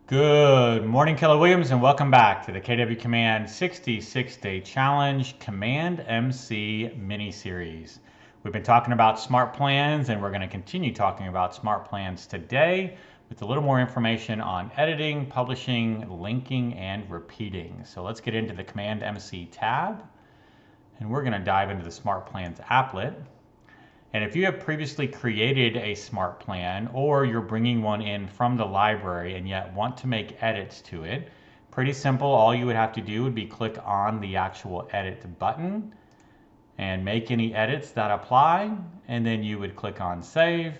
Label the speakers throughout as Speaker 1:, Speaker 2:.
Speaker 1: Good morning, Keller Williams, and welcome back to the KW Command 66-Day Challenge CommandMC mini-series. We've been talking about smart plans, and we're going to continue talking about smart plans today with a little more information on editing, publishing, linking, and repeating. So let's get into the CommandMC tab, and we're going to dive into the Smart Plans applet. And if you have previously created a smart plan or you're bringing one in from the library and yet want to make edits to it, pretty simple. All you would have to do would be click on the actual edit button and make any edits that apply, and then you would click on save,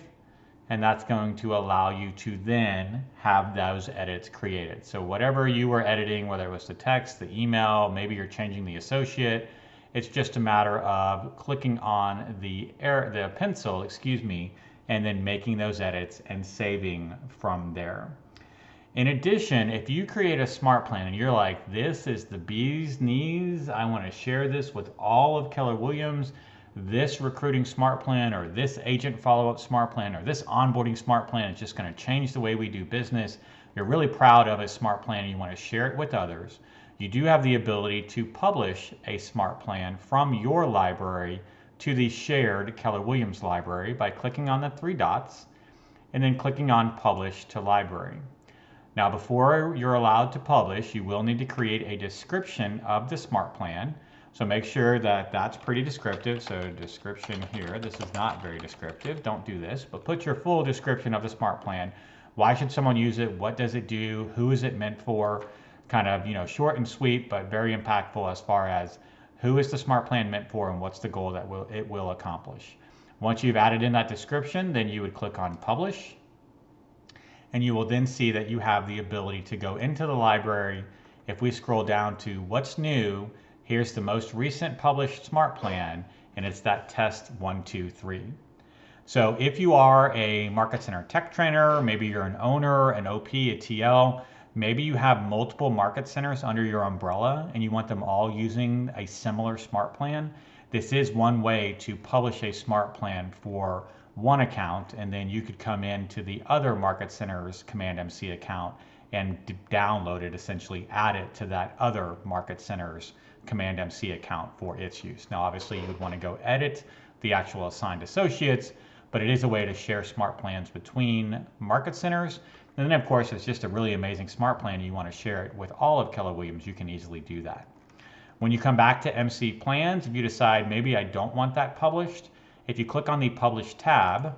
Speaker 1: and that's going to allow you to then have those edits created. So whatever you were editing, whether it was the text, the email, maybe you're changing the associate, it's just a matter of clicking on the pencil, and then making those edits and saving from there. In addition, if you create a smart plan and you're like, this is the bee's knees, I want to share this with all of Keller Williams, this recruiting smart plan or this agent follow-up smart plan or this onboarding smart plan is just going to change the way we do business. You're really proud of a smart plan and you want to share it with others. You do have the ability to publish a smart plan from your library to the shared Keller Williams library by clicking on the three dots and then clicking on Publish to Library. Now, before you're allowed to publish, you will need to create a description of the smart plan. So make sure that that's pretty descriptive. So description here, this is not very descriptive. Don't do this, but put your full description of the smart plan. Why should someone use it? What does it do? Who is it meant for? Kind of, short and sweet, but very impactful as far as who is the smart plan meant for and what's the goal that it will accomplish. Once you've added in that description, then you would click on Publish, and you will then see that you have the ability to go into the library. If we scroll down to What's New, here's the most recent published smart plan, and it's that Test 123. So if you are a Market Center tech trainer, maybe you're an owner, an OP, a TL, maybe you have multiple market centers under your umbrella and you want them all using a similar smart plan. This is one way to publish a smart plan for one account, and then you could come into the other market center's CommandMC account and download it, essentially add it to that other market center's CommandMC account for its use. Now, obviously, you would want to go edit the actual assigned associates, but it is a way to share smart plans between market centers. And then, of course, it's just a really amazing smart plan and you want to share it with all of Keller Williams, you can easily do that. When you come back to MC Plans, if you decide maybe I don't want that published, if you click on the Publish tab,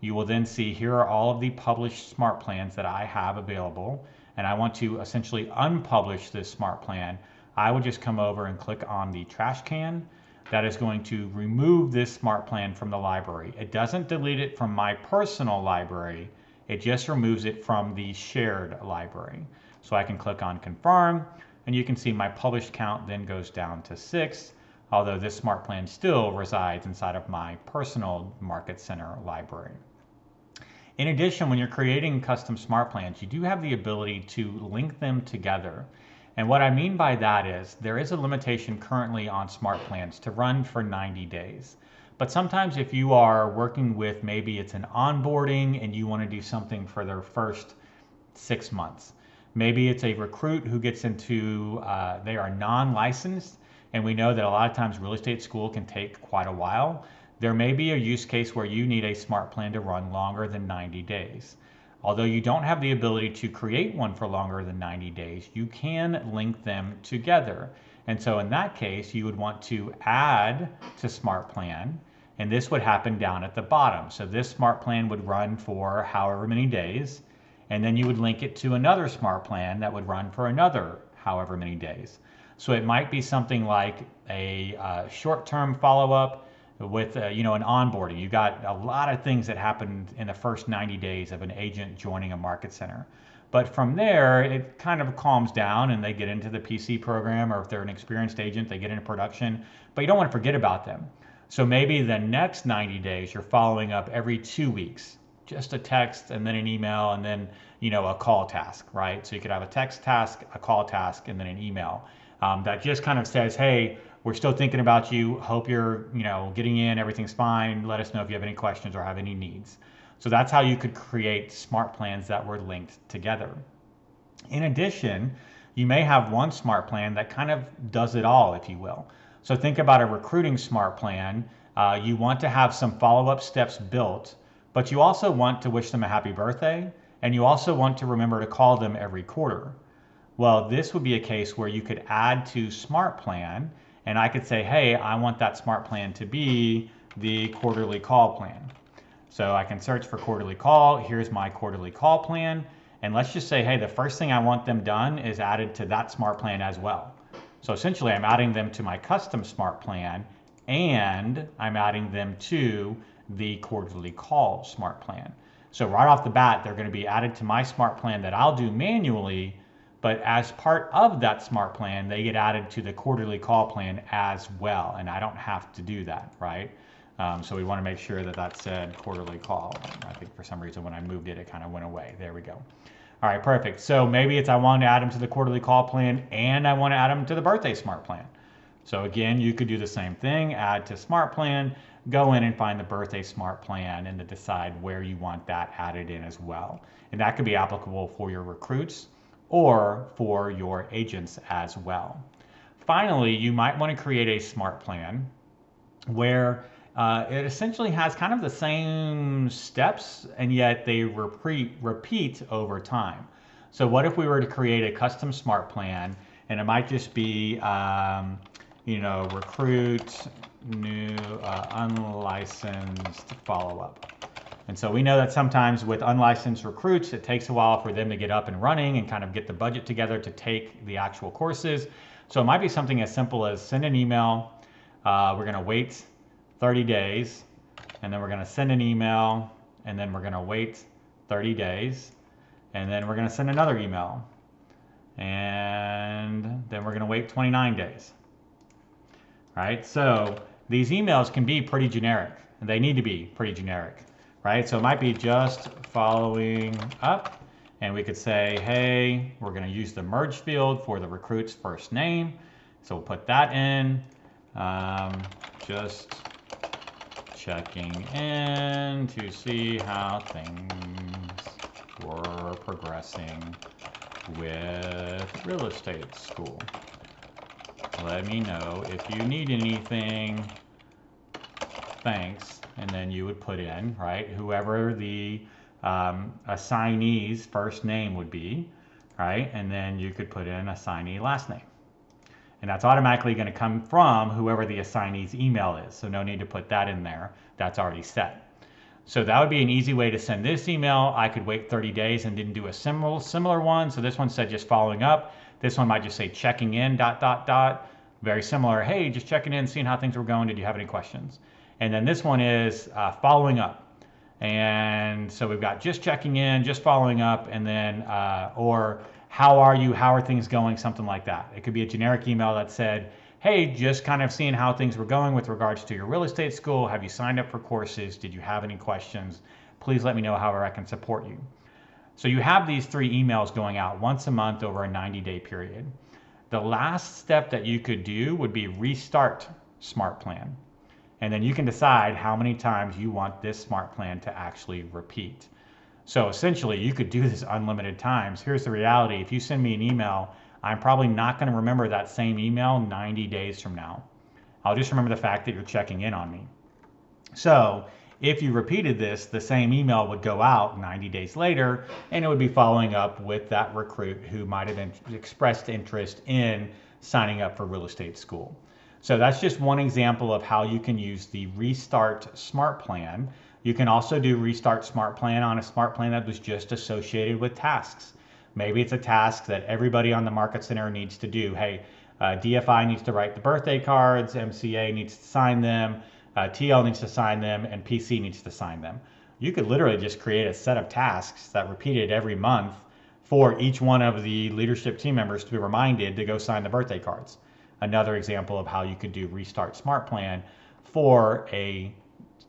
Speaker 1: you will then see here are all of the published smart plans that I have available, and I want to essentially unpublish this smart plan. I would just come over and click on the trash can. That is going to remove this smart plan from the library. It doesn't delete it from my personal library. It just removes it from the shared library. So I can click on Confirm, and you can see my published count then goes down to 6, although this smart plan still resides inside of my personal Market Center library. In addition, when you're creating custom smart plans, you do have the ability to link them together. And what I mean by that is there is a limitation currently on smart plans to run for 90 days. But sometimes if you are working with, maybe it's an onboarding and you want to do something for their first 6 months. Maybe it's a recruit who gets into, they are non-licensed, and we know that a lot of times real estate school can take quite a while. There may be a use case where you need a smart plan to run longer than 90 days. Although you don't have the ability to create one for longer than 90 days, you can link them together. And so in that case, you would want to add to smart plan, and this would happen down at the bottom. So this smart plan would run for however many days, and then you would link it to another smart plan that would run for another however many days. So it might be something like a short-term follow-up with an onboarding. You got a lot of things that happen in the first 90 days of an agent joining a market center. But from there, it kind of calms down and they get into the PC program, or if they're an experienced agent, they get into production, but you don't want to forget about them. So maybe the next 90 days, you're following up every 2 weeks, just a text and then an email and then, a call task, right? So you could have a text task, a call task, and then an email that just kind of says, hey, we're still thinking about you. Hope you're, getting in, everything's fine. Let us know if you have any questions or have any needs. So that's how you could create smart plans that were linked together. In addition, you may have one smart plan that kind of does it all, if you will. So think about a recruiting smart plan. You want to have some follow-up steps built, but you also want to wish them a happy birthday, and you also want to remember to call them every quarter. Well, this would be a case where you could add to Smart Plan, and I could say, hey, I want that Smart Plan to be the quarterly call plan. So I can search for quarterly call. Here's my quarterly call plan. And let's just say, hey, the first thing I want them done is added to that Smart Plan as well. So essentially, I'm adding them to my custom Smart Plan, and I'm adding them to the quarterly call Smart Plan. So right off the bat, they're going to be added to my Smart Plan that I'll do manually, but as part of that Smart Plan, they get added to the quarterly call plan as well, and I don't have to do that, right? So we want to make sure that that said quarterly call. I think for some reason when I moved it, it kind of went away. There we go. All right, perfect. So maybe it's I want to add them to the quarterly call plan and I want to add them to the birthday Smart Plan. So again, you could do the same thing, add to Smart Plan, go in and find the birthday Smart Plan and to decide where you want that added in as well. And that could be applicable for your recruits or for your agents as well. Finally, you might want to create a Smart Plan where it essentially has kind of the same steps and yet they repeat over time. So what if we were to create a custom Smart Plan and it might just be, recruit new unlicensed follow-up. And so we know that sometimes with unlicensed recruits, it takes a while for them to get up and running and kind of get the budget together to take the actual courses. So it might be something as simple as send an email. We're going to wait 30 days, and then we're going to send an email, and then we're going to wait 30 days, and then we're going to send another email, and then we're going to wait 29 days. Right? So these emails can be pretty generic, and they need to be pretty generic, right? So it might be just following up, and we could say, hey, we're going to use the merge field for the recruit's first name. So we'll put that in, just checking in to see how things were progressing with real estate school. Let me know if you need anything. Thanks. And then you would put in, right, whoever the assignee's first name would be, right? And then you could put in assignee last name. And that's automatically going to come from whoever the assignee's email is. So no need to put that in there. That's already set. So that would be an easy way to send this email. I could wait 30 days and didn't do a similar one. So this one said just following up. This one might just say checking in, ... Very similar. Hey, just checking in, seeing how things were going. Did you have any questions? And then this one is following up. And so we've got just checking in, just following up, and then, or how are you? How are things going? Something like that. It could be a generic email that said, hey, just kind of seeing how things were going with regards to your real estate school. Have you signed up for courses? Did you have any questions? Please let me know however I can support you. So you have these 3 emails going out once a month over a 90-day period. The last step that you could do would be restart SmartPlan. And then you can decide how many times you want this SmartPlan to actually repeat. So essentially, you could do this unlimited times. Here's the reality. If you send me an email, I'm probably not going to remember that same email 90 days from now. I'll just remember the fact that you're checking in on me. So if you repeated this, the same email would go out 90 days later, and it would be following up with that recruit who might have expressed interest in signing up for real estate school. So that's just one example of how you can use the Restart SmartPlan. You can also do Restart SmartPlan on a SmartPlan that was just associated with tasks. Maybe it's a task that everybody on the Market Center needs to do. Hey, DFI needs to write the birthday cards, MCA needs to sign them, TL needs to sign them, and PC needs to sign them. You could literally just create a set of tasks that repeated every month for each one of the leadership team members to be reminded to go sign the birthday cards. Another example of how you could do Restart SmartPlan for a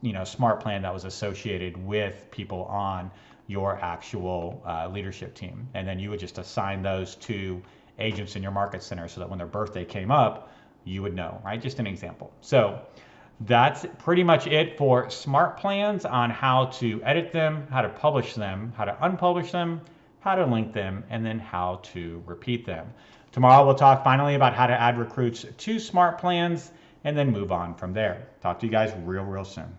Speaker 1: SmartPlan that was associated with people on your actual leadership team. And then you would just assign those to agents in your Market Center so that when their birthday came up, you would know, right? Just an example. So that's pretty much it for SmartPlans on how to edit them, how to publish them, how to unpublish them, how to link them, and then how to repeat them. Tomorrow we'll talk finally about how to add recruits to SmartPlans and then move on from there. Talk to you guys real soon.